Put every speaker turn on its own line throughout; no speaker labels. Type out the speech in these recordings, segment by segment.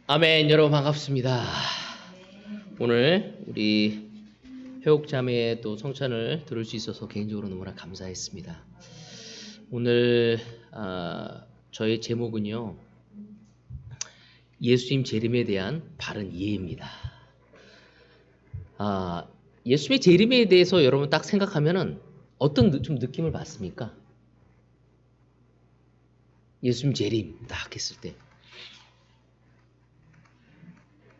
아멘. 여러분 반갑습니다. 오늘 우리 회옥자매의 또 성찬을 들을 수 있어서 개인적으로 너무나 감사했습니다. 오늘 저의 제목은요, 예수님 재림에 대한 바른 이해입니다. 예수님의 재림에 대해서 여러분 딱 생각하면은 어떤 좀 느낌을 받습니까? 예수님 재림 딱 했을 때,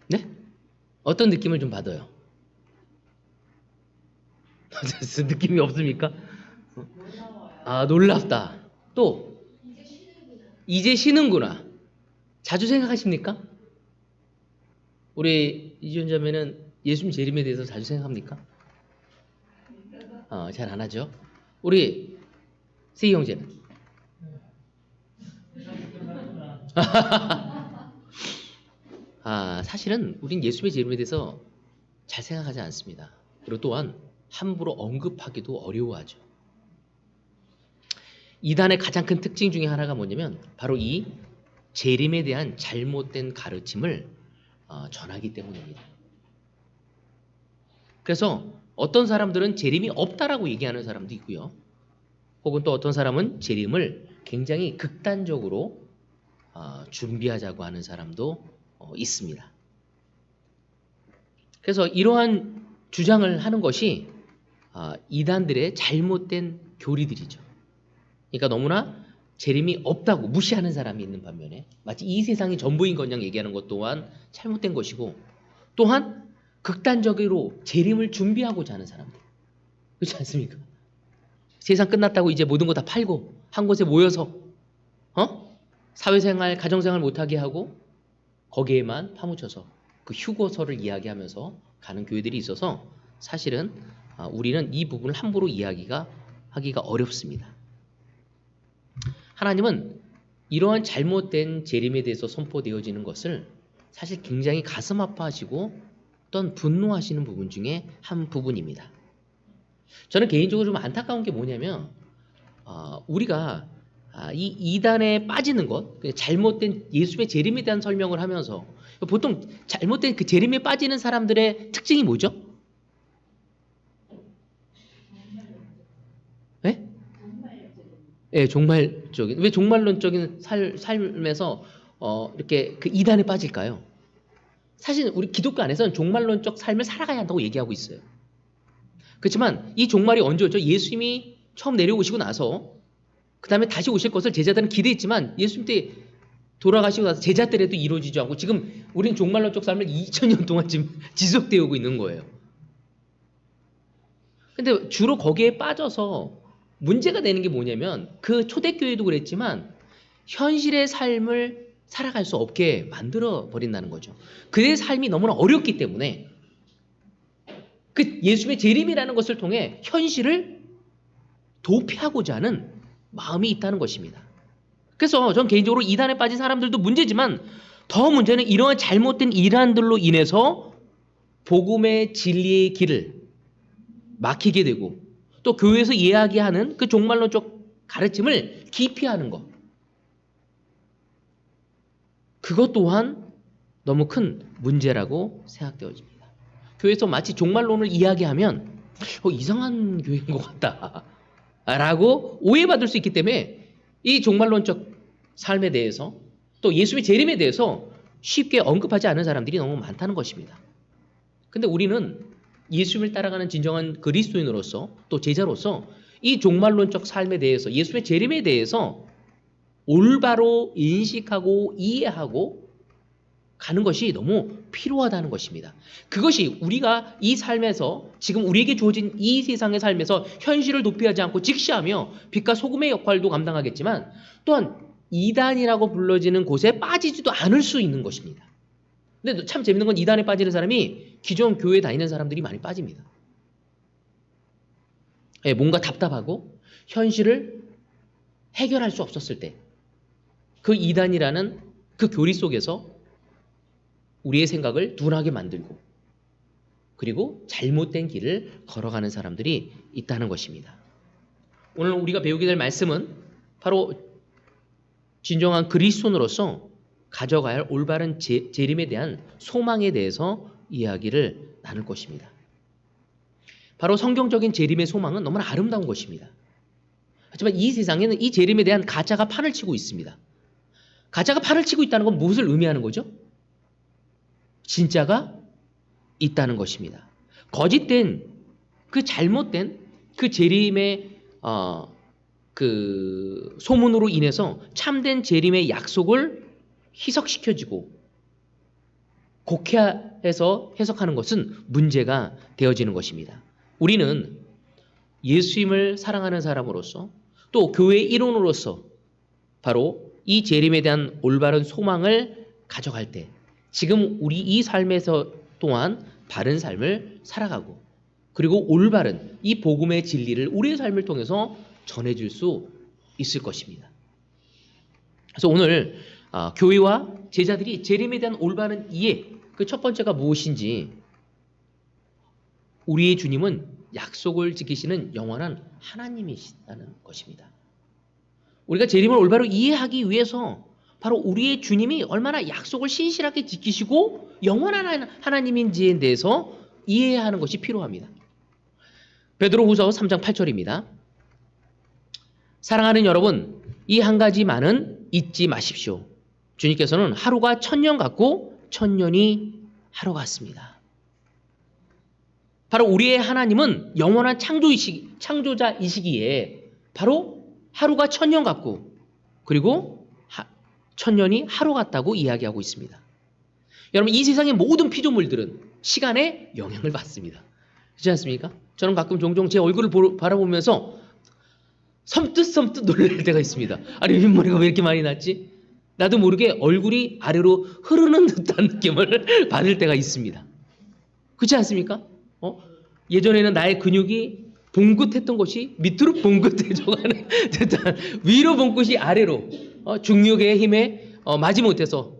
네? 어떤 느낌을 좀 받아요? 느낌이 없습니까? 놀랍다. 또 이제 쉬는구나. 자주 생각하십니까? 우리 이준자매는 예수님 재림에 대해서 자주 생각합니까? 잘 안 하죠. 우리 세희 형제는 사실은 우린 예수님의 재림에 대해서 잘 생각하지 않습니다. 그리고 또한 함부로 언급하기도 어려워하죠. 이단의 가장 큰 특징 중에 하나가 뭐냐면 바로 이 재림에 대한 잘못된 가르침을 전하기 때문입니다. 그래서 어떤 사람들은 재림이 없다라고 얘기하는 사람도 있고요. 혹은 또 어떤 사람은 재림을 굉장히 극단적으로 준비하자고 하는 사람도 있습니다. 그래서 이러한 주장을 하는 것이 이단들의 잘못된 교리들이죠. 그러니까 너무나 재림이 없다고 무시하는 사람이 있는 반면에 마치 이 세상이 전부인 것 양 얘기하는 것 또한 잘못된 것이고, 또한 극단적으로 재림을 준비하고자 하는 사람들, 그렇지 않습니까? 세상 끝났다고 이제 모든 거 다 팔고 한 곳에 모여서 사회생활, 가정생활 못하게 하고 거기에만 파묻혀서 그 휴거설을 이야기하면서 가는 교회들이 있어서 사실은 우리는 이 부분을 함부로 하기가 어렵습니다. 하나님은 이러한 잘못된 재림에 대해서 선포되어지는 것을 사실 굉장히 가슴 아파하시고 또한 분노하시는 부분 중에 한 부분입니다. 저는 개인적으로 좀 안타까운 게 뭐냐면 우리가 이 이단에 빠지는 것, 잘못된 예수의 재림에 대한 설명을 하면서 보통 잘못된 그 재림에 빠지는 사람들의 특징이 뭐죠? 네? 네, 종말적인. 왜 종말론적인 삶에서 이렇게 그 이단에 빠질까요? 사실 우리 기독교 안에서는 종말론적 삶을 살아가야 한다고 얘기하고 있어요. 그렇지만 이 종말이 언제 오죠? 예수님이 처음 내려오시고 나서 그 다음에 다시 오실 것을 제자들은 기대했지만 예수님 때 돌아가시고 나서 제자들에도 이루어지지 않고 지금 우리는 종말론적 삶을 2000년 동안 지금 지속되어 오고 있는 거예요. 근데 주로 거기에 빠져서 문제가 되는 게 뭐냐면 그 초대교회도 그랬지만 현실의 삶을 살아갈 수 없게 만들어 버린다는 거죠. 그의 삶이 너무나 어렵기 때문에 그 예수님의 재림이라는 것을 통해 현실을 도피하고자 하는 마음이 있다는 것입니다. 그래서 전 개인적으로 이단에 빠진 사람들도 문제지만 더 문제는 이러한 잘못된 이단들로 인해서 복음의 진리의 길을 막히게 되고 또 교회에서 이야기하는 그 종말론적 가르침을 기피하는 것, 그것 또한 너무 큰 문제라고 생각되어집니다. 교회에서 마치 종말론을 이야기하면 이상한 교회인 것 같다 라고 오해받을 수 있기 때문에 이 종말론적 삶에 대해서 또 예수의 재림에 대해서 쉽게 언급하지 않은 사람들이 너무 많다는 것입니다. 근데 우리는 예수님을 따라가는 진정한 그리스도인으로서 또 제자로서 이 종말론적 삶에 대해서 예수의 재림에 대해서 올바로 인식하고 이해하고 가는 것이 너무 필요하다는 것입니다. 그것이 우리가 이 삶에서 지금 우리에게 주어진 이 세상의 삶에서 현실을 도피하지 않고 직시하며 빛과 소금의 역할도 감당하겠지만 또한 이단이라고 불러지는 곳에 빠지지도 않을 수 있는 것입니다. 근데 참 재밌는 건 이단에 빠지는 사람이 기존 교회 다니는 사람들이 많이 빠집니다. 뭔가 답답하고 현실을 해결할 수 없었을 때 그 이단이라는 그 교리 속에서 우리의 생각을 둔하게 만들고 그리고 잘못된 길을 걸어가는 사람들이 있다는 것입니다. 오늘 우리가 배우게 될 말씀은 바로 진정한 그리스도인으로서 가져가야 할 올바른 재림에 대한 소망에 대해서 이야기를 나눌 것입니다. 바로 성경적인 재림의 소망은 너무나 아름다운 것입니다. 하지만 이 세상에는 이 재림에 대한 가짜가 판을 치고 있습니다. 가짜가 판을 치고 있다는 건 무엇을 의미하는 거죠? 진짜가 있다는 것입니다. 거짓된 그 잘못된 그 재림의 그 소문으로 인해서 참된 재림의 약속을 희석시켜지고 곡해해서 해석하는 것은 문제가 되어지는 것입니다. 우리는 예수님을 사랑하는 사람으로서 또 교회의 일원으로서 바로 이 재림에 대한 올바른 소망을 가져갈 때 지금 우리 이 삶에서 또한 바른 삶을 살아가고 그리고 올바른 이 복음의 진리를 우리의 삶을 통해서 전해줄 수 있을 것입니다. 그래서 오늘 교회와 제자들이 재림에 대한 올바른 이해, 그 첫 번째가 무엇인지, 우리의 주님은 약속을 지키시는 영원한 하나님이시다는 것입니다. 우리가 재림을 올바로 이해하기 위해서 바로 우리의 주님이 얼마나 약속을 신실하게 지키시고 영원한 하나님인지에 대해서 이해해야 하는 것이 필요합니다. 베드로후서 3장 8절입니다. 사랑하는 여러분, 이 한 가지만은 잊지 마십시오. 주님께서는 하루가 1000년 같고 1000년이 하루 같습니다. 바로 우리의 하나님은 영원한 창조자이시기에 바로 하루가 1000년 같고 그리고 1000년이 하루 같다고 이야기하고 있습니다. 여러분, 이 세상의 모든 피조물들은 시간에 영향을 받습니다. 그렇지 않습니까? 저는 가끔 종종 제 얼굴을 바라보면서 섬뜩 놀랄 때가 있습니다. 아니, 윗머리가 왜 이렇게 많이 났지? 나도 모르게 얼굴이 아래로 흐르는 듯한 느낌을 받을 때가 있습니다. 그렇지 않습니까? 예전에는 나의 근육이 봉긋했던 것이 밑으로 봉긋해져가는 듯한, 위로 봉긋이 아래로 중력의 힘에 마지못해서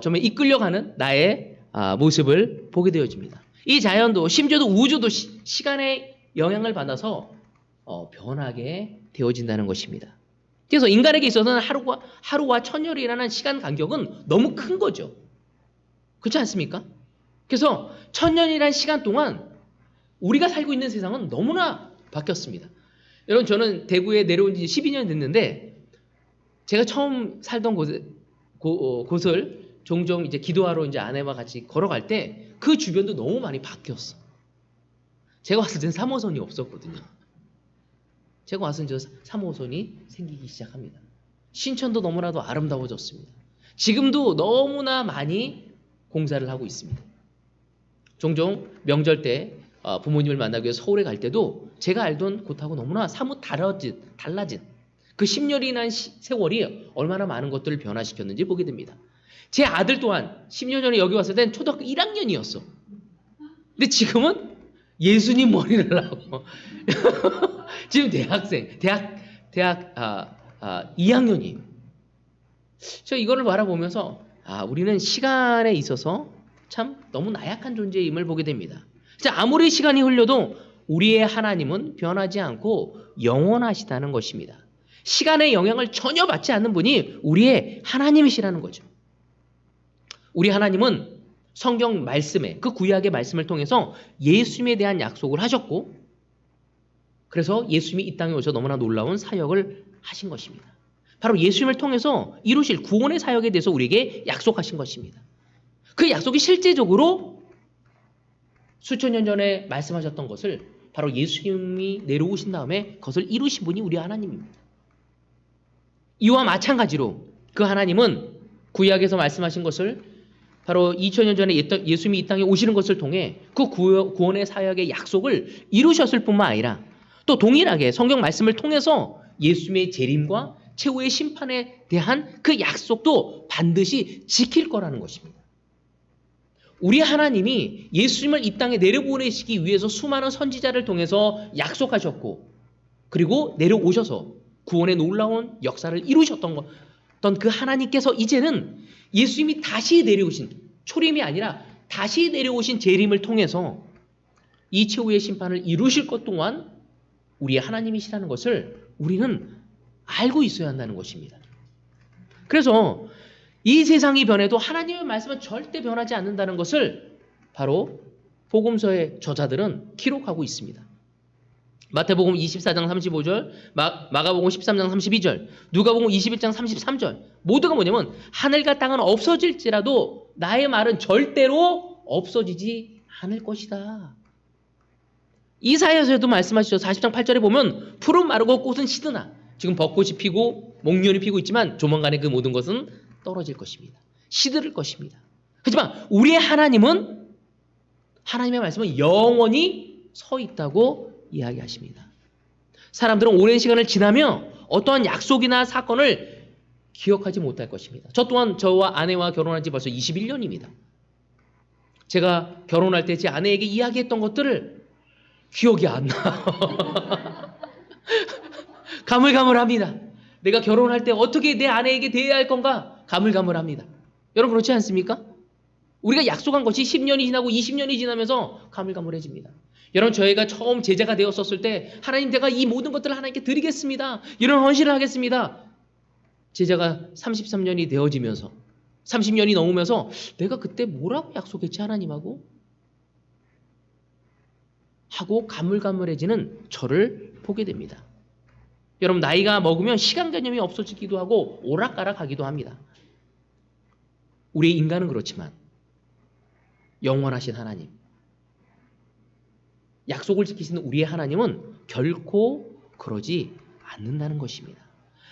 좀 이끌려가는 나의 모습을 보게 되어집니다. 이 자연도 심지어도 우주도 시간의 영향을 받아서 변하게 되어진다는 것입니다. 그래서 인간에게 있어서는 하루와 1000년이라는 시간 간격은 너무 큰 거죠. 그렇지 않습니까? 그래서 1000년이라는 시간 동안 우리가 살고 있는 세상은 너무나 바뀌었습니다. 여러분, 저는 대구에 내려온 지 12년 됐는데 제가 처음 살던 곳을 종종 이제 기도하러 이제 아내와 같이 걸어갈 때 그 주변도 너무 많이 바뀌었어. 제가 왔을 땐 3호선이 없었거든요. 제가 왔을 때 3호선이 생기기 시작합니다. 신천도 너무나도 아름다워졌습니다. 지금도 너무나 많이 공사를 하고 있습니다. 종종 명절 때 부모님을 만나기 위해서 서울에 갈 때도 제가 알던 곳하고 너무나 사뭇 달라진 그 10년이나 세월이 얼마나 많은 것들을 변화시켰는지 보게 됩니다. 제 아들 또한 10년 전에 여기 왔을 땐 초등학교 1학년이었어. 근데 지금은 예수님 머리를 하고 지금 대학 2학년이에요. 저 이거를 바라보면서 우리는 시간에 있어서 참 너무 나약한 존재임을 보게 됩니다. 아무리 시간이 흘려도 우리의 하나님은 변하지 않고 영원하시다는 것입니다. 시간의 영향을 전혀 받지 않는 분이 우리의 하나님이시라는 거죠. 우리 하나님은 성경 말씀에, 그 구약의 말씀을 통해서 예수님에 대한 약속을 하셨고, 그래서 예수님이 이 땅에 오셔서 너무나 놀라운 사역을 하신 것입니다. 바로 예수님을 통해서 이루실 구원의 사역에 대해서 우리에게 약속하신 것입니다. 그 약속이 실제적으로 수천 년 전에 말씀하셨던 것을 바로 예수님이 내려오신 다음에 그것을 이루신 분이 우리 하나님입니다. 이와 마찬가지로 그 하나님은 구약에서 말씀하신 것을 바로 2000년 전에 예수님이 이 땅에 오시는 것을 통해 그 구원의 사역의 약속을 이루셨을 뿐만 아니라 또 동일하게 성경 말씀을 통해서 예수님의 재림과 최후의 심판에 대한 그 약속도 반드시 지킬 거라는 것입니다. 우리 하나님이 예수님을 이 땅에 내려보내시기 위해서 수많은 선지자를 통해서 약속하셨고, 그리고 내려오셔서 구원의 놀라운 역사를 이루셨던 그 하나님께서 이제는 예수님이 다시 내려오신, 초림이 아니라 다시 내려오신 재림을 통해서 이 최후의 심판을 이루실 것 또한 우리의 하나님이시라는 것을 우리는 알고 있어야 한다는 것입니다. 그래서 이 세상이 변해도 하나님의 말씀은 절대 변하지 않는다는 것을 바로 복음서의 저자들은 기록하고 있습니다. 마태복음 24장 35절, 마가복음 13장 32절, 누가복음 21장 33절 모두가 뭐냐면 하늘과 땅은 없어질지라도 나의 말은 절대로 없어지지 않을 것이다. 이사야서에도 말씀하시죠. 40장 8절에 보면 푸른 마르고 꽃은 시드나 지금 벚꽃이 피고 목련이 피고 있지만 조만간에 그 모든 것은 떨어질 것입니다. 시들을 것입니다. 하지만 우리의 하나님은 하나님의 말씀은 영원히 서 있다고 이야기하십니다. 사람들은 오랜 시간을 지나며 어떠한 약속이나 사건을 기억하지 못할 것입니다. 저 또한 저와 아내와 결혼한 지 벌써 21년입니다. 제가 결혼할 때 제 아내에게 이야기했던 것들을 기억이 안 나. 가물가물합니다. 내가 결혼할 때 어떻게 내 아내에게 대해야 할 건가? 가물가물합니다. 여러분 그렇지 않습니까? 우리가 약속한 것이 10년이 지나고 20년이 지나면서 가물가물해집니다. 여러분 저희가 처음 제자가 되었었을 때 하나님 제가 이 모든 것들을 하나님께 드리겠습니다. 이런 헌신을 하겠습니다. 제자가 33년이 되어지면서 30년이 넘으면서 내가 그때 뭐라고 약속했지 하나님하고? 하고 가물가물해지는 저를 보게 됩니다. 여러분 나이가 먹으면 시간 개념이 없어지기도 하고 오락가락하기도 합니다. 우리 인간은 그렇지만 영원하신 하나님, 약속을 지키시는 우리의 하나님은 결코 그러지 않는다는 것입니다.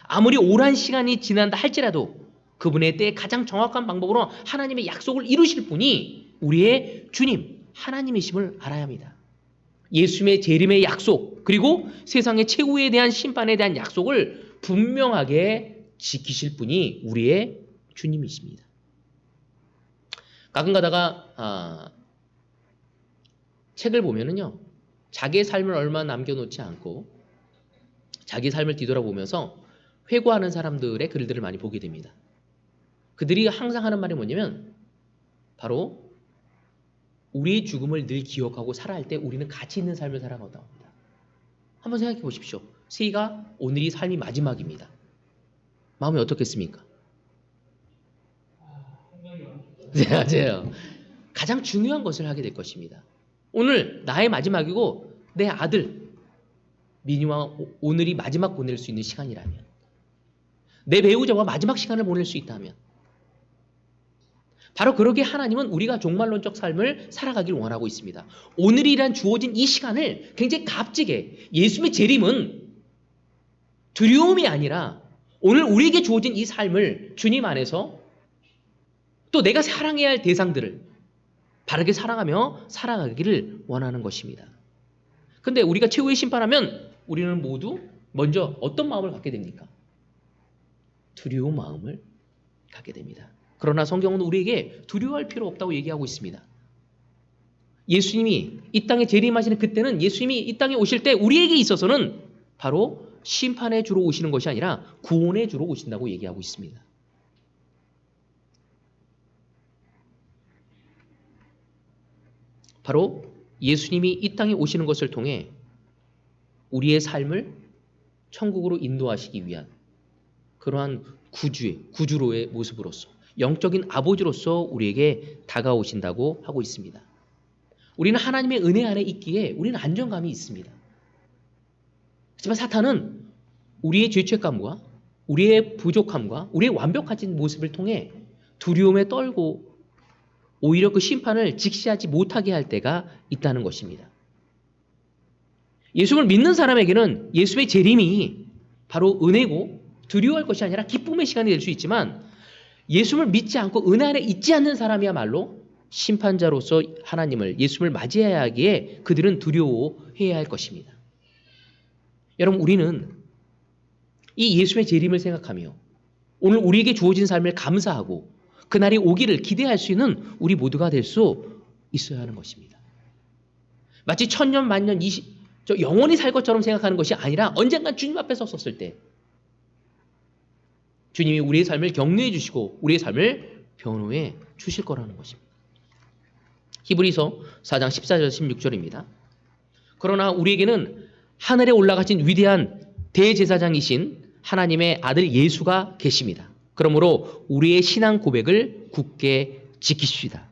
아무리 오랜 시간이 지난다 할지라도 그분의 때에 가장 정확한 방법으로 하나님의 약속을 이루실 분이 우리의 주님 하나님이심을 알아야 합니다. 예수님의 재림의 약속 그리고 세상의 최후에 대한 심판에 대한 약속을 분명하게 지키실 분이 우리의 주님이십니다. 가끔 가다가 책을 보면은요 자기의 삶을 얼마 남겨놓지 않고 자기 삶을 뒤돌아보면서 회고하는 사람들의 글들을 많이 보게 됩니다. 그들이 항상 하는 말이 뭐냐면 바로 우리의 죽음을 늘 기억하고 살아갈 때 우리는 가치 있는 삶을 살아간다고 합니다. 한번 생각해 보십시오. 세이가 오늘이 삶이 마지막입니다. 마음이 어떻겠습니까? 네, 맞아요. 가장 중요한 것을 하게 될 것입니다. 오늘 나의 마지막이고 내 아들 민희와 오늘이 마지막 보낼 수 있는 시간이라면 내 배우자와 마지막 시간을 보낼 수 있다면 바로 그러기에 하나님은 우리가 종말론적 삶을 살아가길 원하고 있습니다. 오늘이란 주어진 이 시간을 굉장히 값지게 예수님의 재림은 두려움이 아니라 오늘 우리에게 주어진 이 삶을 주님 안에서 또 내가 사랑해야 할 대상들을 바르게 사랑하며 살아가기를 원하는 것입니다. 근데 우리가 최후의 심판하면 우리는 모두 먼저 어떤 마음을 갖게 됩니까? 두려운 마음을 갖게 됩니다. 그러나 성경은 우리에게 두려워할 필요 없다고 얘기하고 있습니다. 예수님이 이 땅에 재림하시는 그때는 예수님이 이 땅에 오실 때 우리에게 있어서는 바로 심판의 주로 오시는 것이 아니라 구원의 주로 오신다고 얘기하고 있습니다. 바로 예수님이 이 땅에 오시는 것을 통해 우리의 삶을 천국으로 인도하시기 위한 그러한 구주로의 모습으로서 영적인 아버지로서 우리에게 다가오신다고 하고 있습니다. 우리는 하나님의 은혜 안에 있기에 우리는 안정감이 있습니다. 하지만 사탄은 우리의 죄책감과 우리의 부족함과 우리의 완벽하지 모습을 통해 두려움에 떨고 오히려 그 심판을 직시하지 못하게 할 때가 있다는 것입니다. 예수를 믿는 사람에게는 예수의 재림이 바로 은혜고 두려워할 것이 아니라 기쁨의 시간이 될 수 있지만 예수를 믿지 않고 은혜 안에 있지 않는 사람이야말로 심판자로서 하나님을 예수를 맞이해야 하기에 그들은 두려워해야 할 것입니다. 여러분 우리는 이 예수의 재림을 생각하며 오늘 우리에게 주어진 삶을 감사하고 그날이 오기를 기대할 수 있는 우리 모두가 될 수 있어야 하는 것입니다. 마치 천년 만년 영원히 살 것처럼 생각하는 것이 아니라 언젠간 주님 앞에 섰을 때 주님이 우리의 삶을 격려해 주시고 우리의 삶을 변호해 주실 거라는 것입니다. 히브리서 4장 14절 16절입니다. 그러나 우리에게는 하늘에 올라가신 위대한 대제사장이신 하나님의 아들 예수가 계십니다. 그러므로 우리의 신앙 고백을 굳게 지키십시다.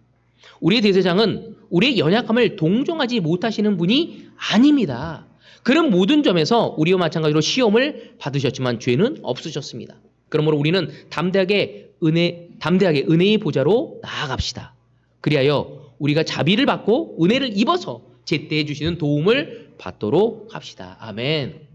우리의 대제사장은 우리의 연약함을 동정하지 못하시는 분이 아닙니다. 그런 모든 점에서 우리와 마찬가지로 시험을 받으셨지만 죄는 없으셨습니다. 그러므로 우리는 담대하게 은혜의 보좌로 나아갑시다. 그리하여 우리가 자비를 받고 은혜를 입어서 제때해 주시는 도움을 받도록 합시다. 아멘.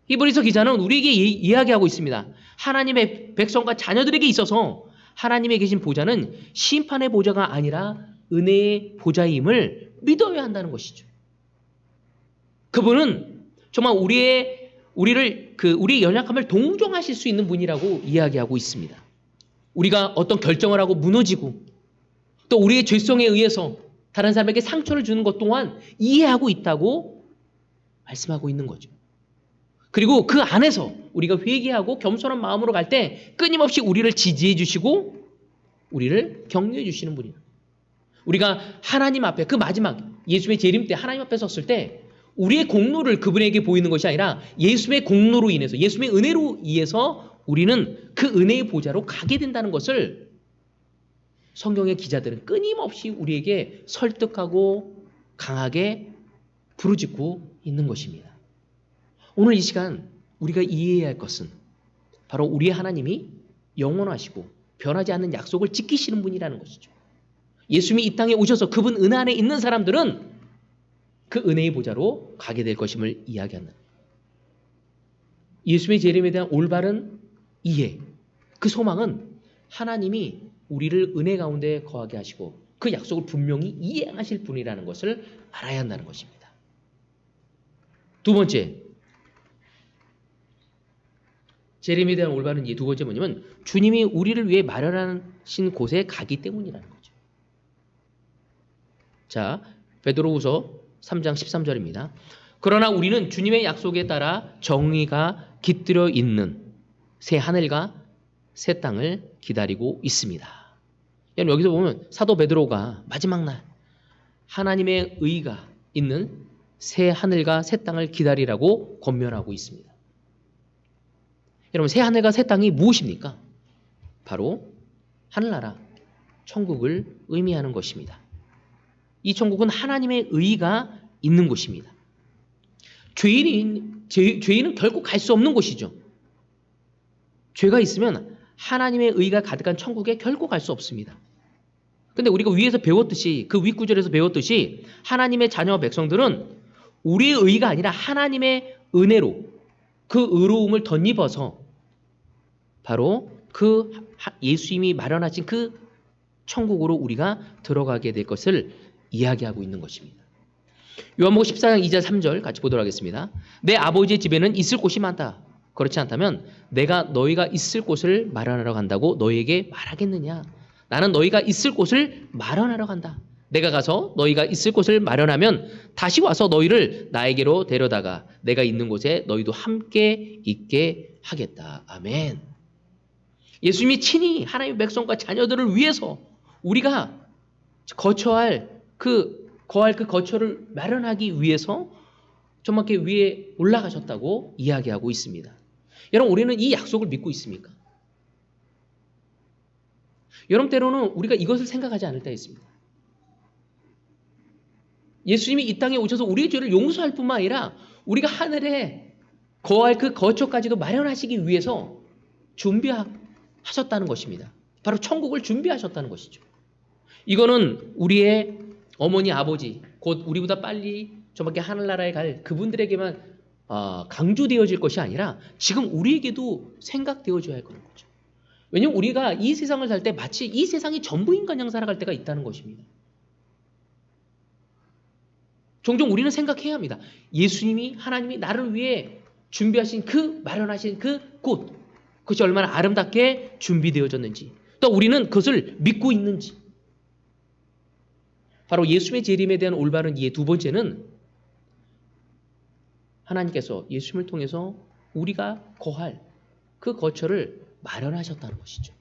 히브리서 기자는 우리에게 이야기하고 있습니다. 하나님의 백성과 자녀들에게 있어서 하나님의 계신 보좌는 심판의 보좌가 아니라 은혜의 보좌임을 믿어야 한다는 것이죠. 그분은 정말 우리의 연약함을 동정하실 수 있는 분이라고 이야기하고 있습니다. 우리가 어떤 결정을 하고 무너지고 또 우리의 죄성에 의해서 다른 사람에게 상처를 주는 것 또한 이해하고 있다고 말씀하고 있는 거죠. 그리고 그 안에서 우리가 회개하고 겸손한 마음으로 갈 때 끊임없이 우리를 지지해 주시고 우리를 격려해 주시는 분이에요. 우리가 하나님 앞에 그 마지막 예수의 재림 때 하나님 앞에 섰을 때 우리의 공로를 그분에게 보이는 것이 아니라 예수의 공로로 인해서 예수의 은혜로 인해서 우리는 그 은혜의 보좌로 가게 된다는 것을 성경의 기자들은 끊임없이 우리에게 설득하고 강하게 부르짖고 있는 것입니다. 오늘 이 시간 우리가 이해해야 할 것은 바로 우리의 하나님이 영원하시고 변하지 않는 약속을 지키시는 분이라는 것이죠. 예수님이 이 땅에 오셔서 그분 은혜 안에 있는 사람들은 그 은혜의 보좌로 가게 될 것임을 이야기한다. 예수님의 재림에 대한 올바른 이해, 그 소망은 하나님이 우리를 은혜 가운데 거하게 하시고 그 약속을 분명히 이행하실 분이라는 것을 알아야 한다는 것입니다. 두 번째, 재림에 대한 올바른 이해 두 번째 뭐냐면 주님이 우리를 위해 마련하신 곳에 가기 때문이라는 거죠. 자, 베드로후서 3장 13절입니다. 그러나 우리는 주님의 약속에 따라 정의가 깃들어 있는 새 하늘과 새 땅을 기다리고 있습니다. 여기서 보면 사도 베드로가 마지막 날 하나님의 의가 있는 새 하늘과 새 땅을 기다리라고 권면하고 있습니다. 여러분, 새 하늘과 새 땅이 무엇입니까? 바로 하늘나라, 천국을 의미하는 것입니다. 이 천국은 하나님의 의가 있는 곳입니다. 죄인은 결코 갈 수 없는 곳이죠. 죄가 있으면 하나님의 의가 가득한 천국에 결코 갈 수 없습니다. 근데 우리가 위에서 배웠듯이 그 윗구절에서 배웠듯이 하나님의 자녀 백성들은 우리의 의가 아니라 하나님의 은혜로 그 의로움을 덧입어서 바로 그 예수님이 마련하신 그 천국으로 우리가 들어가게 될 것을 이야기하고 있는 것입니다. 요한복음 14장 2절 3절 같이 보도록 하겠습니다. 내 아버지의 집에는 있을 곳이 많다. 그렇지 않다면 내가 너희가 있을 곳을 마련하러 간다고 너희에게 말하겠느냐. 나는 너희가 있을 곳을 마련하러 간다. 내가 가서 너희가 있을 곳을 마련하면 다시 와서 너희를 나에게로 데려다가 내가 있는 곳에 너희도 함께 있게 하겠다. 아멘. 예수님이 친히 하나님의 백성과 자녀들을 위해서 우리가 거할 그 거처를 마련하기 위해서 저만께 위에 올라가셨다고 이야기하고 있습니다. 여러분, 우리는 이 약속을 믿고 있습니까? 여러분, 때로는 우리가 이것을 생각하지 않을 때가 있습니다. 예수님이 이 땅에 오셔서 우리의 죄를 용서할 뿐만 아니라 우리가 하늘에 거할 그 거처까지도 마련하시기 위해서 준비하셨다는 것입니다. 바로 천국을 준비하셨다는 것이죠. 이거는 우리의 어머니, 아버지, 곧 우리보다 빨리 저밖에 하늘나라에 갈 그분들에게만 강조되어질 것이 아니라 지금 우리에게도 생각되어져야 할 거는 거죠. 왜냐하면 우리가 이 세상을 살 때 마치 이 세상이 전부인 가냥 살아갈 때가 있다는 것입니다. 종종 우리는 생각해야 합니다. 예수님이, 하나님이 나를 위해 준비하신 마련하신 그 곳, 그것이 얼마나 아름답게 준비되어졌는지, 또 우리는 그것을 믿고 있는지. 바로 예수님의 재림에 대한 올바른 이해 두 번째는 하나님께서 예수님을 통해서 우리가 거할 그 거처를 마련하셨다는 것이죠.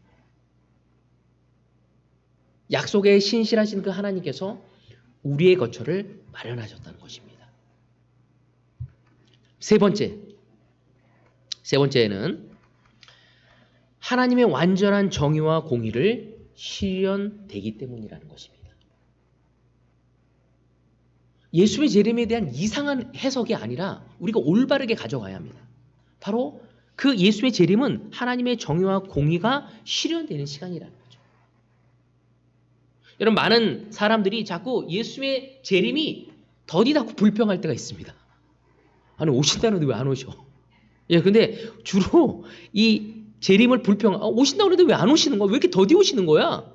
약속에 신실하신 그 하나님께서 우리의 거처를 마련하셨다는 것입니다. 세 번째는 하나님의 완전한 정의와 공의를 실현되기 때문이라는 것입니다. 예수의 재림에 대한 이상한 해석이 아니라 우리가 올바르게 가져가야 합니다. 바로 그 예수의 재림은 하나님의 정의와 공의가 실현되는 시간이라는 거죠. 여러분, 많은 사람들이 자꾸 예수의 재림이 더디다고 불평할 때가 있습니다. 아니, 오신다는데 왜 안 오셔? 예, 근데 주로 이 재림을 오신다고 그러는데 왜 안 오시는 거야? 왜 이렇게 더디 오시는 거야?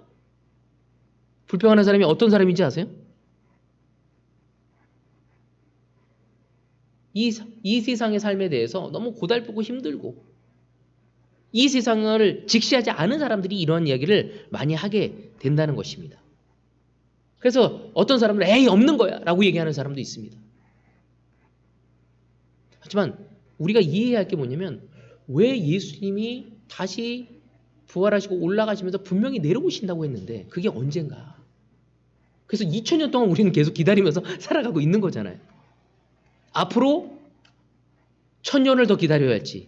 불평하는 사람이 어떤 사람인지 아세요? 이 세상의 삶에 대해서 너무 고달프고 힘들고 이 세상을 직시하지 않은 사람들이 이러한 이야기를 많이 하게 된다는 것입니다. 그래서 어떤 사람들은 에이, 없는 거야 라고 얘기하는 사람도 있습니다. 하지만 우리가 이해해야 할 게 뭐냐면 왜 예수님이 다시 부활하시고 올라가시면서 분명히 내려오신다고 했는데 그게 언젠가. 그래서 2000년 동안 우리는 계속 기다리면서 살아가고 있는 거잖아요. 앞으로 1000년을 더 기다려야 할지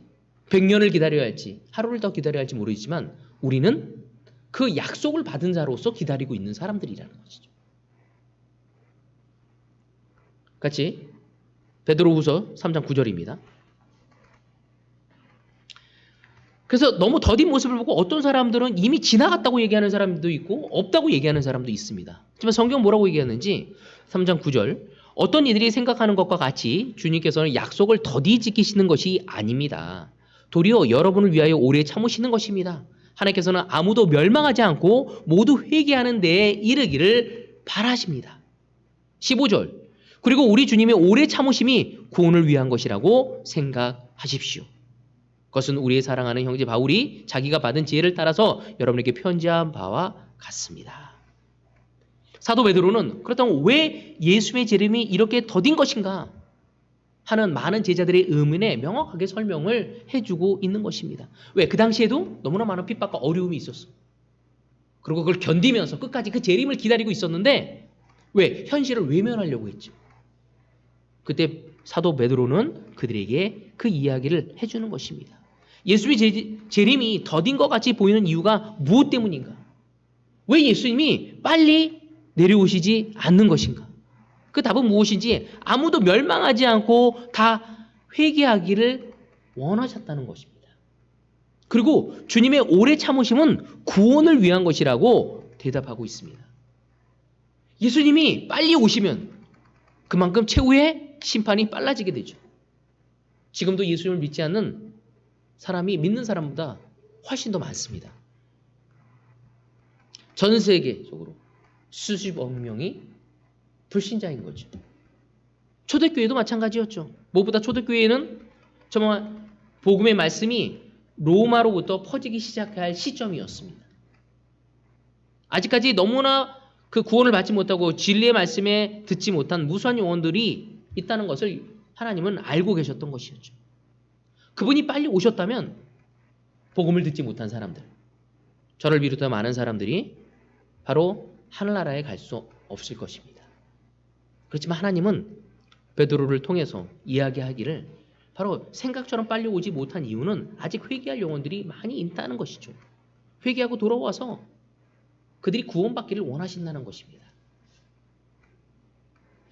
100년을 기다려야 할지 하루를 더 기다려야 할지 모르지만 우리는 그 약속을 받은 자로서 기다리고 있는 사람들이라는 것이죠. 같이 베드로후서 3장 9절입니다. 그래서 너무 더딘 모습을 보고 어떤 사람들은 이미 지나갔다고 얘기하는 사람도 있고 없다고 얘기하는 사람도 있습니다. 하지만 성경 뭐라고 얘기하는지 3장 9절 어떤 이들이 생각하는 것과 같이 주님께서는 약속을 더디 지키시는 것이 아닙니다. 도리어 여러분을 위하여 오래 참으시는 것입니다. 하나님께서는 아무도 멸망하지 않고 모두 회개하는 데에 이르기를 바라십니다. 15절 그리고 우리 주님의 오래 참으심이 구원을 위한 것이라고 생각하십시오. 그것은 우리의 사랑하는 형제 바울이 자기가 받은 지혜를 따라서 여러분에게 편지한 바와 같습니다. 사도 베드로는 그렇다면 왜 예수의 재림이 이렇게 더딘 것인가 하는 많은 제자들의 의문에 명확하게 설명을 해주고 있는 것입니다. 왜? 그 당시에도 너무나 많은 핍박과 어려움이 있었어. 그리고 그걸 견디면서 끝까지 그 재림을 기다리고 있었는데 왜? 현실을 외면하려고 했죠. 그때 사도 베드로는 그들에게 그 이야기를 해주는 것입니다. 예수의 재림이 더딘 것 같이 보이는 이유가 무엇 때문인가? 왜 예수님이 빨리 내려오시지 않는 것인가? 그 답은 무엇인지 아무도 멸망하지 않고 다 회개하기를 원하셨다는 것입니다. 그리고 주님의 오래 참으심은 구원을 위한 것이라고 대답하고 있습니다. 예수님이 빨리 오시면 그만큼 최후의 심판이 빨라지게 되죠. 지금도 예수님을 믿지 않는 사람이 믿는 사람보다 훨씬 더 많습니다. 전 세계적으로 수십억 명이 불신자인 거죠. 초대교회도 마찬가지였죠. 무엇보다 초대교회는 정말 복음의 말씀이 로마로부터 퍼지기 시작할 시점이었습니다. 아직까지 너무나 그 구원을 받지 못하고 진리의 말씀에 듣지 못한 무수한 영혼들이 있다는 것을 하나님은 알고 계셨던 것이었죠. 그분이 빨리 오셨다면 복음을 듣지 못한 사람들, 저를 비롯한 많은 사람들이 바로 하늘나라에 갈 수 없을 것입니다. 그렇지만 하나님은 베드로를 통해서 이야기하기를 바로 생각처럼 빨리 오지 못한 이유는 아직 회개할 영혼들이 많이 있다는 것이죠. 회개하고 돌아와서 그들이 구원받기를 원하신다는 것입니다.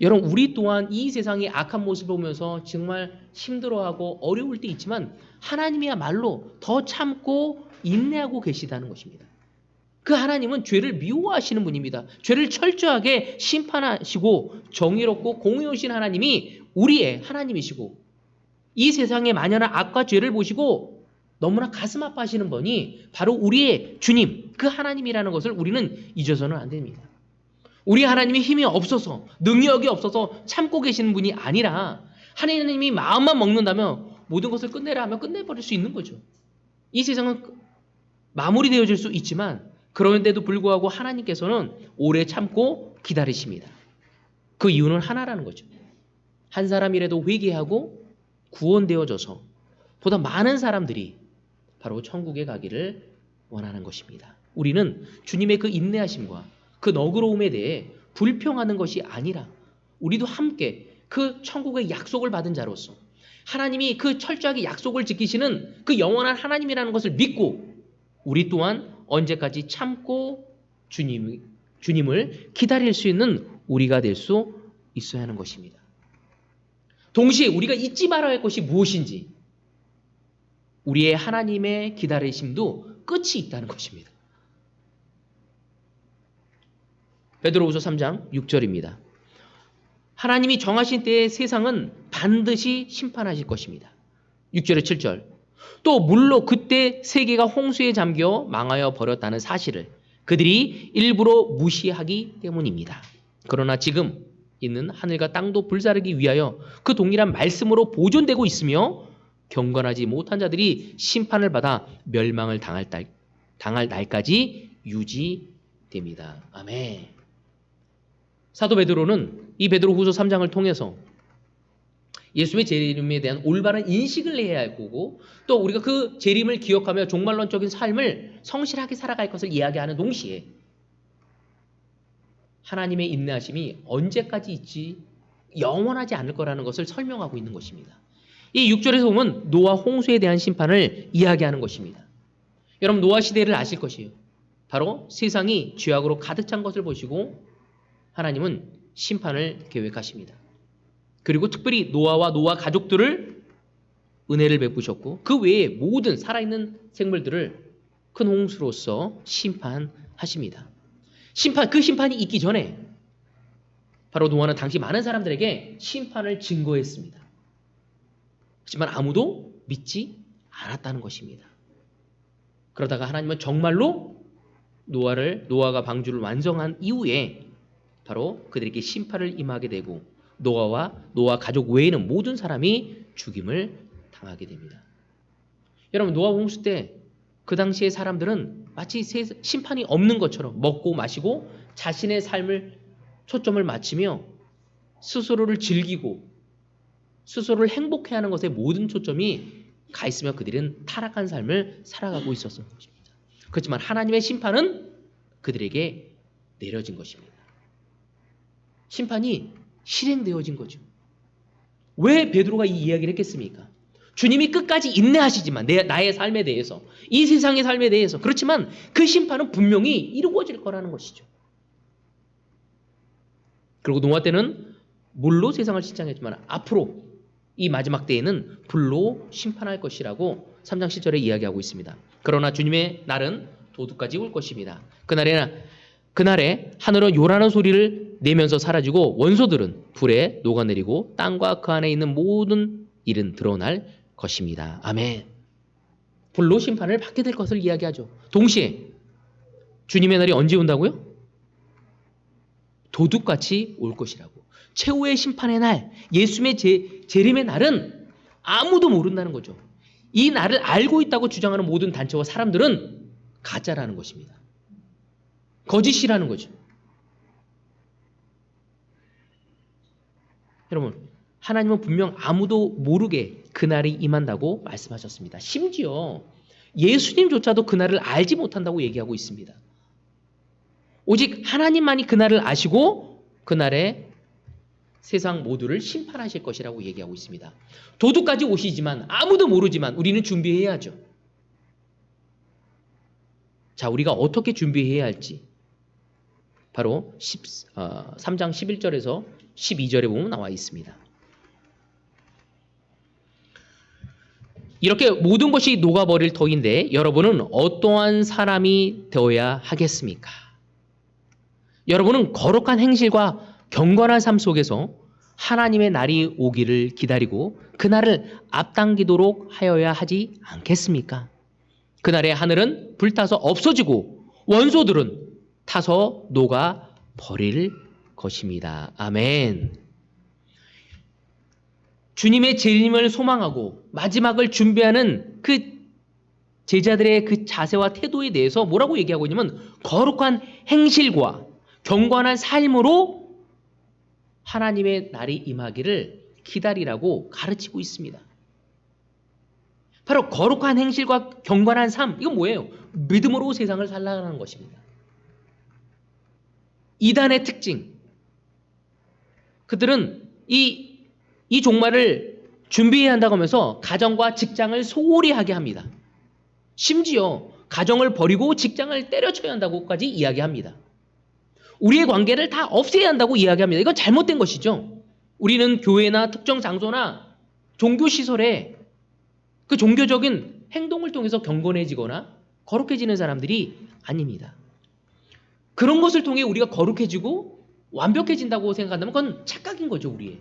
여러분, 우리 또한 이 세상의 악한 모습을 보면서 정말 힘들어하고 어려울 때 있지만 하나님이야말로 더 참고 인내하고 계시다는 것입니다. 그 하나님은 죄를 미워하시는 분입니다. 죄를 철저하게 심판하시고 정의롭고 공의로우신 하나님이 우리의 하나님이시고 이 세상의 만연한 악과 죄를 보시고 너무나 가슴 아파하시는 분이 바로 우리의 주님, 그 하나님이라는 것을 우리는 잊어서는 안 됩니다. 우리 하나님이 힘이 없어서 능력이 없어서 참고 계시는 분이 아니라 하나님이 마음만 먹는다면 모든 것을 끝내라 하면 끝내버릴 수 있는 거죠. 이 세상은 마무리되어질 수 있지만 그런데도 불구하고 하나님께서는 오래 참고 기다리십니다. 그 이유는 하나라는 거죠. 한 사람이라도 회개하고 구원되어져서 보다 많은 사람들이 바로 천국에 가기를 원하는 것입니다. 우리는 주님의 그 인내하심과 그 너그러움에 대해 불평하는 것이 아니라 우리도 함께 그 천국의 약속을 받은 자로서 하나님이 그 철저하게 약속을 지키시는 그 영원한 하나님이라는 것을 믿고 우리 또한 언제까지 참고 주님을 기다릴 수 있는 우리가 될 수 있어야 하는 것입니다. 동시에 우리가 잊지 말아야 할 것이 무엇인지, 우리의 하나님의 기다리심도 끝이 있다는 것입니다. 베드로후서 3장 6절입니다. 하나님이 정하신 때에 세상은 반드시 심판하실 것입니다. 6절에 7절. 또 물로 그때 세계가 홍수에 잠겨 망하여 버렸다는 사실을 그들이 일부러 무시하기 때문입니다. 그러나 지금 있는 하늘과 땅도 불사르기 위하여 그 동일한 말씀으로 보존되고 있으며 경건하지 못한 자들이 심판을 받아 멸망을 당할 날까지 유지됩니다. 아멘. 사도 베드로는 이 베드로후서 3장을 통해서 예수의 재림에 대한 올바른 인식을 해야 할 거고, 또 우리가 그 재림을 기억하며 종말론적인 삶을 성실하게 살아갈 것을 이야기하는 동시에 하나님의 인내하심이 언제까지 있지 영원하지 않을 거라는 것을 설명하고 있는 것입니다. 이 6절에서 보면 노아 홍수에 대한 심판을 이야기하는 것입니다. 여러분, 노아 시대를 아실 것이에요. 바로 세상이 죄악으로 가득 찬 것을 보시고 하나님은 심판을 계획하십니다. 그리고 특별히 노아와 노아 가족들을 은혜를 베푸셨고 그 외에 모든 살아있는 생물들을 큰 홍수로서 심판하십니다. 그 심판이 있기 전에 바로 노아는 당시 많은 사람들에게 심판을 증거했습니다. 하지만 아무도 믿지 않았다는 것입니다. 그러다가 하나님은 정말로 노아가 방주를 완성한 이후에 바로 그들에게 심판을 임하게 되고 노아와 노아 가족 외에는 모든 사람이 죽임을 당하게 됩니다. 여러분, 노아 홍수 때 그 당시의 사람들은 마치 심판이 없는 것처럼 먹고 마시고 자신의 삶을 초점을 맞추며 스스로를 즐기고 스스로를 행복해하는 것에 모든 초점이 가 있으며 그들은 타락한 삶을 살아가고 있었던 것입니다. 그렇지만 하나님의 심판은 그들에게 내려진 것입니다. 심판이 실행되어진 거죠. 왜 베드로가 이 이야기를 했겠습니까? 주님이 끝까지 인내하시지만 나의 삶에 대해서, 이 세상의 삶에 대해서, 그렇지만 그 심판은 분명히 이루어질 거라는 것이죠. 그리고 노아 때는 물로 세상을 신장했지만 앞으로 이 마지막 때에는 불로 심판할 것이라고 3장 7절에 이야기하고 있습니다. 그러나 주님의 날은 도둑까지 올 것입니다. 그날에 하늘은 요란한 소리를 내면서 사라지고 원소들은 불에 녹아내리고 땅과 그 안에 있는 모든 일은 드러날 것입니다. 아멘. 불로 심판을 받게 될 것을 이야기하죠. 동시에 주님의 날이 언제 온다고요? 도둑같이 올 것이라고. 최후의 심판의 날, 예수님의 재림의 날은 아무도 모른다는 거죠. 이 날을 알고 있다고 주장하는 모든 단체와 사람들은 가짜라는 것입니다. 거짓이라는 거죠. 여러분, 하나님은 분명 아무도 모르게 그날이 임한다고 말씀하셨습니다. 심지어 예수님조차도 그날을 알지 못한다고 얘기하고 있습니다. 오직 하나님만이 그날을 아시고 그날에 세상 모두를 심판하실 것이라고 얘기하고 있습니다. 도둑까지 오시지만 아무도 모르지만 우리는 준비해야죠. 자, 우리가 어떻게 준비해야 할지 바로 3장 11절에서 12절에 보면 나와 있습니다. 이렇게 모든 것이 녹아버릴 터인데 여러분은 어떠한 사람이 되어야 하겠습니까? 여러분은 거룩한 행실과 경건한 삶 속에서 하나님의 날이 오기를 기다리고 그날을 앞당기도록 하여야 하지 않겠습니까? 그날에 하늘은 불타서 없어지고 원소들은 타서 녹아버릴 것입니다. 아멘. 주님의 재림을 소망하고 마지막을 준비하는 그 제자들의 그 자세와 태도에 대해서 뭐라고 얘기하고 있냐면 거룩한 행실과 경건한 삶으로 하나님의 날이 임하기를 기다리라고 가르치고 있습니다. 바로 거룩한 행실과 경건한 삶, 이건 뭐예요? 믿음으로 세상을 살아가는 것입니다. 이단의 특징, 그들은 이 종말을 준비해야 한다고 하면서 가정과 직장을 소홀히 하게 합니다. 심지어 가정을 버리고 직장을 때려쳐야 한다고까지 이야기합니다. 우리의 관계를 다 없애야 한다고 이야기합니다. 이건 잘못된 것이죠. 우리는 교회나 특정 장소나 종교시설에 그 종교적인 행동을 통해서 경건해지거나 거룩해지는 사람들이 아닙니다. 그런 것을 통해 우리가 거룩해지고 완벽해진다고 생각한다면 그건 착각인 거죠, 우리의.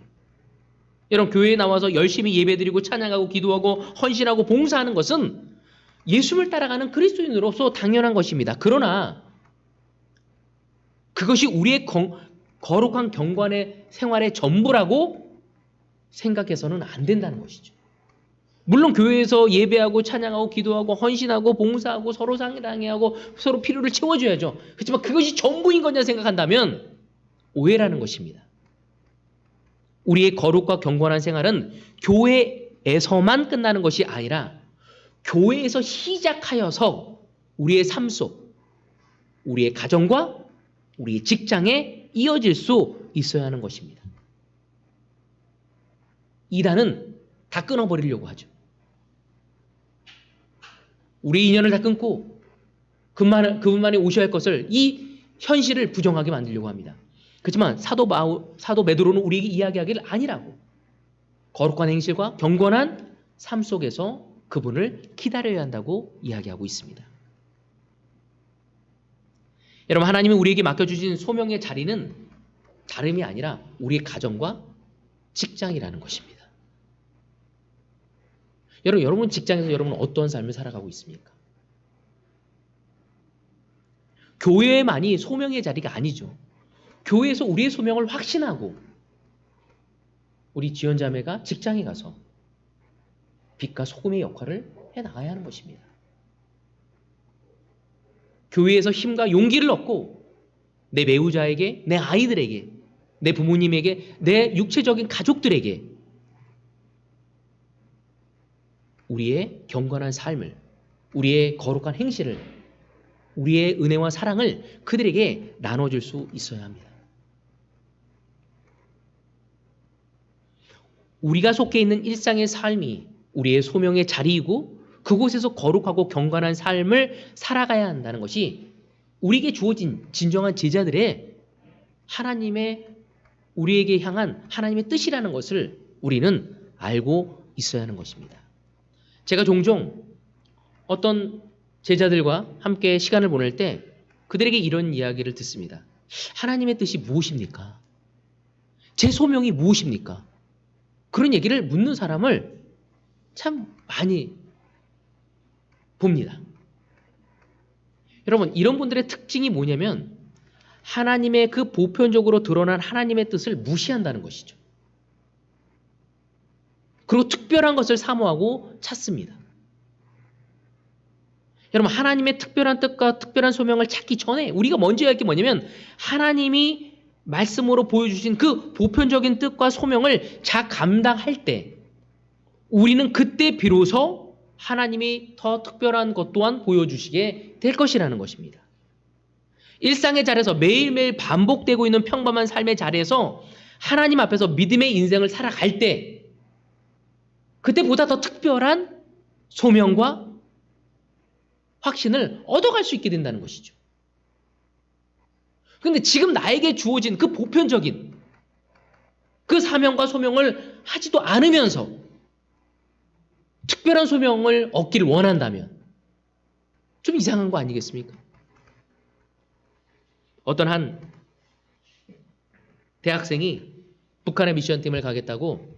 여러분, 교회에 나와서 열심히 예배드리고 찬양하고 기도하고 헌신하고 봉사하는 것은 예수를 따라가는 그리스도인으로서 당연한 것입니다. 그러나 그것이 우리의 거룩한 경건의 생활의 전부라고 생각해서는 안 된다는 것이죠. 물론 교회에서 예배하고 찬양하고 기도하고 헌신하고 봉사하고 서로 상당해하고 서로 필요를 채워줘야죠. 그렇지만 그것이 전부인 거냐 생각한다면 오해라는 것입니다. 우리의 거룩과 경건한 생활은 교회에서만 끝나는 것이 아니라 교회에서 시작하여서 우리의 삶 속, 우리의 가정과 우리의 직장에 이어질 수 있어야 하는 것입니다. 이단은 다 끊어버리려고 하죠. 우리 인연을 다 끊고 그분만이 오셔야 할 것을, 이 현실을 부정하게 만들려고 합니다. 그렇지만 사도 베드로는 우리에게 이야기하기를 아니라고, 거룩한 행실과 경건한 삶 속에서 그분을 기다려야 한다고 이야기하고 있습니다. 여러분, 하나님이 우리에게 맡겨주신 소명의 자리는 다름이 아니라 우리의 가정과 직장이라는 것입니다. 여러분 직장에서 여러분은 어떤 삶을 살아가고 있습니까? 교회만이 소명의 자리가 아니죠. 교회에서 우리의 소명을 확신하고 우리 지원자매가 직장에 가서 빛과 소금의 역할을 해나가야 하는 것입니다. 교회에서 힘과 용기를 얻고 내 배우자에게, 내 아이들에게, 내 부모님에게, 내 육체적인 가족들에게 우리의 경건한 삶을, 우리의 거룩한 행실을, 우리의 은혜와 사랑을 그들에게 나눠줄 수 있어야 합니다. 우리가 속해 있는 일상의 삶이 우리의 소명의 자리이고 그곳에서 거룩하고 경건한 삶을 살아가야 한다는 것이 우리에게 주어진 진정한 제자들의 하나님의, 우리에게 향한 하나님의 뜻이라는 것을 우리는 알고 있어야 하는 것입니다. 제가 종종 어떤 제자들과 함께 시간을 보낼 때 그들에게 이런 이야기를 듣습니다. 하나님의 뜻이 무엇입니까? 제 소명이 무엇입니까? 그런 얘기를 묻는 사람을 참 많이 봅니다. 여러분, 이런 분들의 특징이 뭐냐면 하나님의 그 보편적으로 드러난 하나님의 뜻을 무시한다는 것이죠. 그리고 특별한 것을 사모하고 찾습니다. 여러분, 하나님의 특별한 뜻과 특별한 소명을 찾기 전에 우리가 먼저 해야 할 게 뭐냐면 하나님이 말씀으로 보여주신 그 보편적인 뜻과 소명을 잘 감당할 때 우리는 그때 비로소 하나님이 더 특별한 것 또한 보여주시게 될 것이라는 것입니다. 일상의 자리에서 매일매일 반복되고 있는 평범한 삶의 자리에서 하나님 앞에서 믿음의 인생을 살아갈 때 그때보다 더 특별한 소명과 확신을 얻어갈 수 있게 된다는 것이죠. 그런데 지금 나에게 주어진 그 보편적인 그 사명과 소명을 하지도 않으면서 특별한 소명을 얻기를 원한다면 좀 이상한 거 아니겠습니까? 어떤 한 대학생이 북한의 미션팀을 가겠다고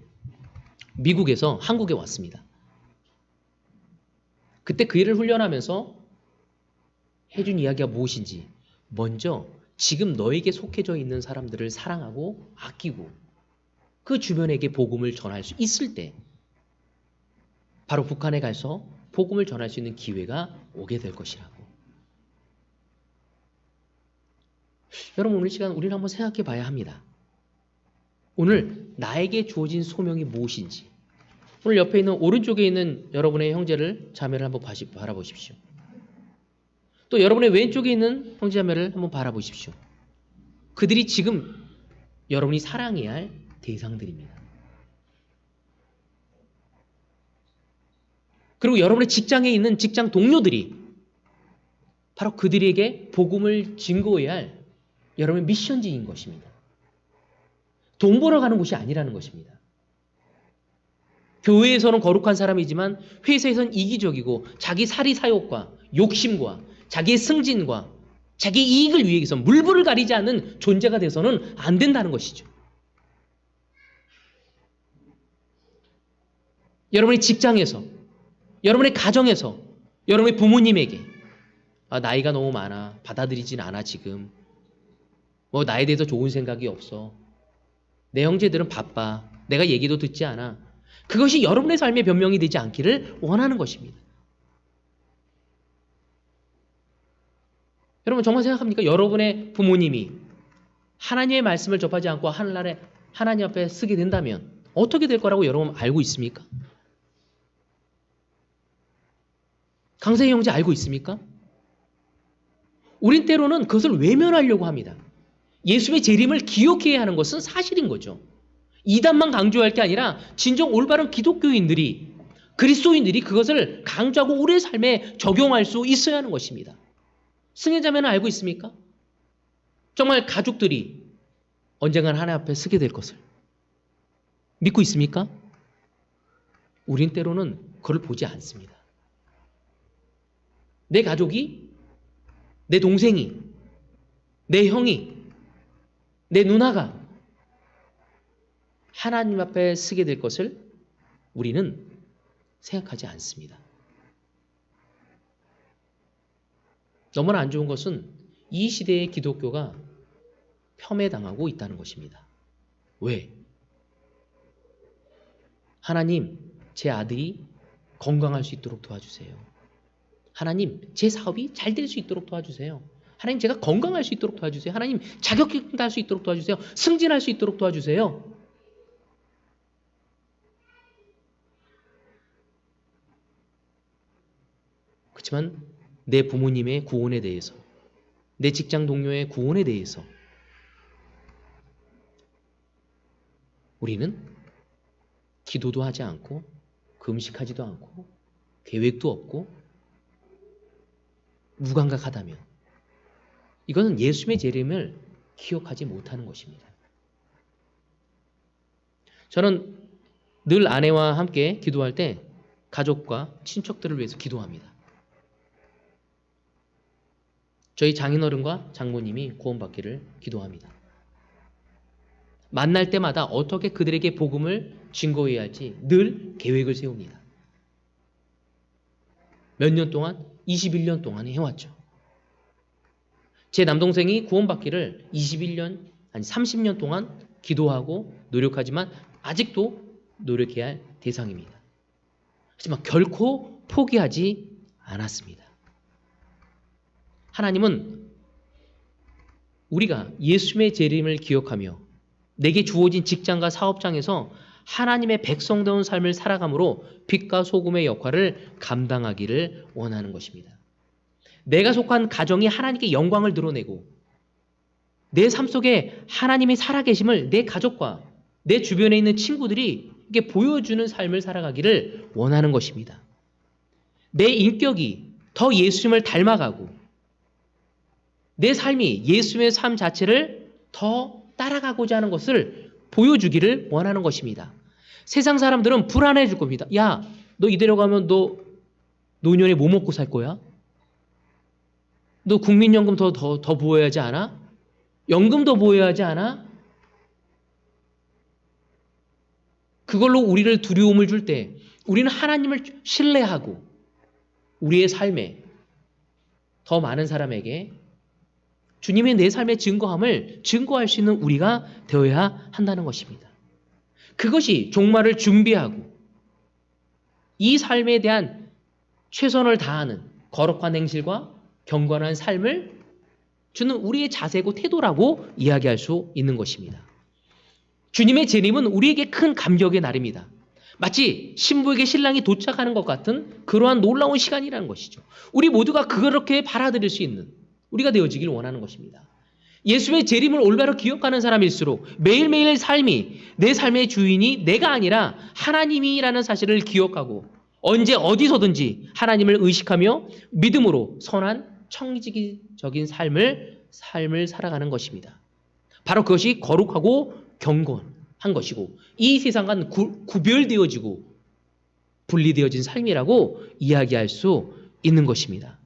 미국에서 한국에 왔습니다. 그때 그 일을 훈련하면서 해준 이야기가 무엇인지, 먼저 지금 너에게 속해져 있는 사람들을 사랑하고 아끼고 그 주변에게 복음을 전할 수 있을 때 바로 북한에 가서 복음을 전할 수 있는 기회가 오게 될 것이라고. 여러분, 오늘 시간 우리는 한번 생각해 봐야 합니다. 오늘 나에게 주어진 소명이 무엇인지. 오늘 옆에 있는 오른쪽에 있는 여러분의 형제를, 자매를 한번 바라보십시오. 또 여러분의 왼쪽에 있는 형제 자매를 한번 바라보십시오. 그들이 지금 여러분이 사랑해야 할 대상들입니다. 그리고 여러분의 직장에 있는 직장 동료들이 바로 그들에게 복음을 증거해야 할 여러분의 미션지인 것입니다. 돈 벌어 가는 곳이 아니라는 것입니다. 교회에서는 거룩한 사람이지만 회사에서는 이기적이고 자기 사리 사욕과 욕심과 자기의 승진과 자기 이익을 위해서 물불을 가리지 않는 존재가 돼서는 안 된다는 것이죠. 여러분의 직장에서, 여러분의 가정에서, 여러분의 부모님에게 나이가 너무 많아, 받아들이진 않아 지금. 나에 대해서 좋은 생각이 없어. 내 형제들은 바빠. 내가 얘기도 듣지 않아. 그것이 여러분의 삶의 변명이 되지 않기를 원하는 것입니다. 여러분 정말 생각합니까? 여러분의 부모님이 하나님의 말씀을 접하지 않고 하늘날에 하나님 앞에 쓰게 된다면 어떻게 될 거라고 여러분 알고 있습니까? 강세희 형제 알고 있습니까? 우린 때로는 그것을 외면하려고 합니다. 예수의 재림을 기억해야 하는 것은 사실인 거죠. 이단만 강조할 게 아니라 진정 올바른 기독교인들이, 그리스도인들이 그것을 강조하고 우리의 삶에 적용할 수 있어야 하는 것입니다. 승혜자매는 알고 있습니까? 정말 가족들이 언젠가는 하나님 앞에 서게 될 것을 믿고 있습니까? 우린 때로는 그걸 보지 않습니다. 내 가족이, 내 동생이, 내 형이, 내 누나가 하나님 앞에 서게 될 것을 우리는 생각하지 않습니다. 너무나 안 좋은 것은 이 시대의 기독교가 폄훼당하고 있다는 것입니다. 왜? 하나님, 제 아들이 건강할 수 있도록 도와주세요. 하나님, 제 사업이 잘 될 수 있도록 도와주세요. 하나님, 제가 건강할 수 있도록 도와주세요. 하나님, 자격증 딸 수 있도록 도와주세요. 승진할 수 있도록 도와주세요. 그렇지만 내 부모님의 구원에 대해서, 내 직장 동료의 구원에 대해서 우리는 기도도 하지 않고 금식하지도 않고 계획도 없고 무감각하다면 이것은 예수의 재림을 기억하지 못하는 것입니다. 저는 늘 아내와 함께 기도할 때 가족과 친척들을 위해서 기도합니다. 저희 장인어른과 장모님이 구원받기를 기도합니다. 만날 때마다 어떻게 그들에게 복음을 증거해야 할지 늘 계획을 세웁니다. 몇 년 동안? 21년 동안 해왔죠. 제 남동생이 구원받기를 21년, 아니 30년 동안 기도하고 노력하지만 아직도 노력해야 할 대상입니다. 하지만 결코 포기하지 않았습니다. 하나님은 우리가 예수의 재림을 기억하며 내게 주어진 직장과 사업장에서 하나님의 백성다운 삶을 살아감으로 빛과 소금의 역할을 감당하기를 원하는 것입니다. 내가 속한 가정이 하나님께 영광을 드러내고 내 삶 속에 하나님이 살아계심을 내 가족과 내 주변에 있는 친구들이 이렇게 보여주는 삶을 살아가기를 원하는 것입니다. 내 인격이 더 예수님을 닮아가고 내 삶이 예수의 삶 자체를 더 따라가고자 하는 것을 보여주기를 원하는 것입니다. 세상 사람들은 불안해질 겁니다. 야, 너 이대로 가면 너 노년에 뭐 먹고 살 거야? 너 국민연금 더 보호해야 하지 않아? 연금 더 보호해야 하지 않아? 그걸로 우리를 두려움을 줄 때 우리는 하나님을 신뢰하고 우리의 삶에 더 많은 사람에게 주님의 내 삶의 증거함을 증거할 수 있는 우리가 되어야 한다는 것입니다. 그것이 종말을 준비하고 이 삶에 대한 최선을 다하는 거룩한 행실과 경건한 삶을 주는 우리의 자세고 태도라고 이야기할 수 있는 것입니다. 주님의 재림은 우리에게 큰 감격의 날입니다. 마치 신부에게 신랑이 도착하는 것 같은 그러한 놀라운 시간이라는 것이죠. 우리 모두가 그렇게 받아들일 수 있는 우리가 되어지길 원하는 것입니다. 예수의 재림을 올바로 기억하는 사람일수록 매일매일 삶이 내 삶의 주인이 내가 아니라 하나님이라는 사실을 기억하고 언제 어디서든지 하나님을 의식하며 믿음으로 선한 청지기적인 삶을 살아가는 것입니다. 바로 그것이 거룩하고 경건한 것이고 이 세상과는 구별되어지고 분리되어진 삶이라고 이야기할 수 있는 것입니다.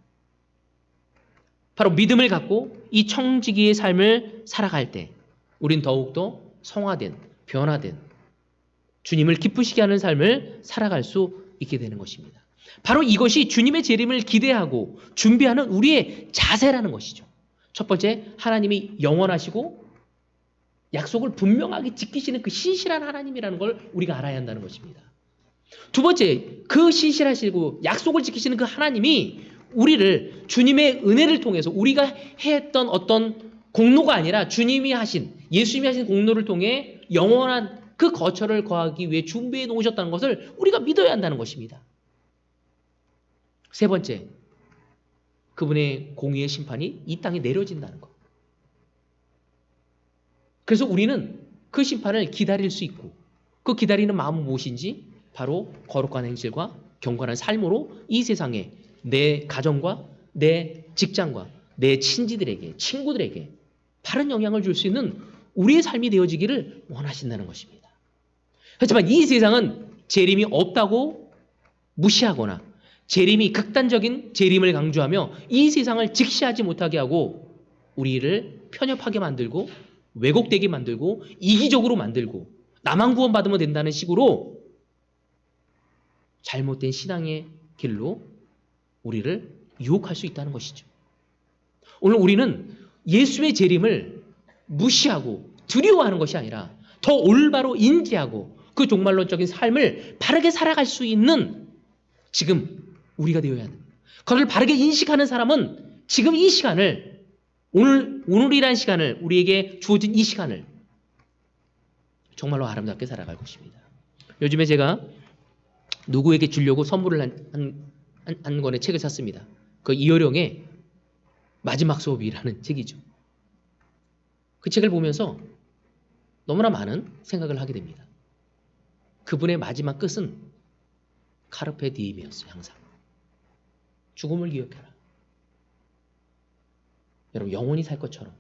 바로 믿음을 갖고 이 청지기의 삶을 살아갈 때 우린 더욱더 성화된, 변화된 주님을 기쁘시게 하는 삶을 살아갈 수 있게 되는 것입니다. 바로 이것이 주님의 재림을 기대하고 준비하는 우리의 자세라는 것이죠. 첫 번째, 하나님이 영원하시고 약속을 분명하게 지키시는 그 신실한 하나님이라는 걸 우리가 알아야 한다는 것입니다. 두 번째, 그 신실하시고 약속을 지키시는 그 하나님이 우리를 주님의 은혜를 통해서 우리가 했던 어떤 공로가 아니라 주님이 하신, 예수님이 하신 공로를 통해 영원한 그 거처를 거하기 위해 준비해 놓으셨다는 것을 우리가 믿어야 한다는 것입니다. 세 번째, 그분의 공의의 심판이 이 땅에 내려진다는 것. 그래서 우리는 그 심판을 기다릴 수 있고 그 기다리는 마음은 무엇인지 바로 거룩한 행실과 경건한 삶으로 이 세상에 내 가정과 내 직장과 내 친지들에게, 친구들에게 바른 영향을 줄 수 있는 우리의 삶이 되어지기를 원하신다는 것입니다. 하지만 이 세상은 재림이 없다고 무시하거나 재림이 극단적인 재림을 강조하며 이 세상을 직시하지 못하게 하고 우리를 편협하게 만들고 왜곡되게 만들고 이기적으로 만들고 나만 구원받으면 된다는 식으로 잘못된 신앙의 길로 우리를 유혹할 수 있다는 것이죠. 오늘 우리는 예수의 재림을 무시하고 두려워하는 것이 아니라 더 올바로 인지하고 그 종말론적인 삶을 바르게 살아갈 수 있는 지금 우리가 되어야 합니다. 그걸 바르게 인식하는 사람은 지금 이 시간을 오늘이라는 시간을 우리에게 주어진 이 시간을 정말로 아름답게 살아갈 것입니다. 요즘에 제가 누구에게 주려고 선물을 한 권의 책을 샀습니다. 그 이어령의 마지막 수업이라는 책이죠. 그 책을 보면서 너무나 많은 생각을 하게 됩니다. 그분의 마지막 끝은 카르페 디임이었어요. 항상 죽음을 기억해라. 여러분 영원히 살 것처럼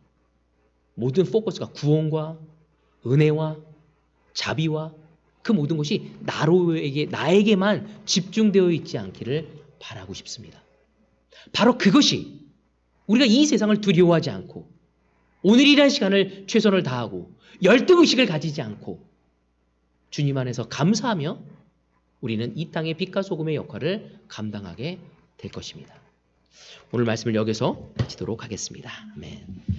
모든 포커스가 구원과 은혜와 자비와 그 모든 것이 나에게만 집중되어 있지 않기를 바라고 싶습니다. 바로 그것이 우리가 이 세상을 두려워하지 않고 오늘이라는 시간을 최선을 다하고 열등의식을 가지지 않고 주님 안에서 감사하며 우리는 이 땅의 빛과 소금의 역할을 감당하게 될 것입니다. 오늘 말씀을 여기서 마치도록 하겠습니다. 아멘.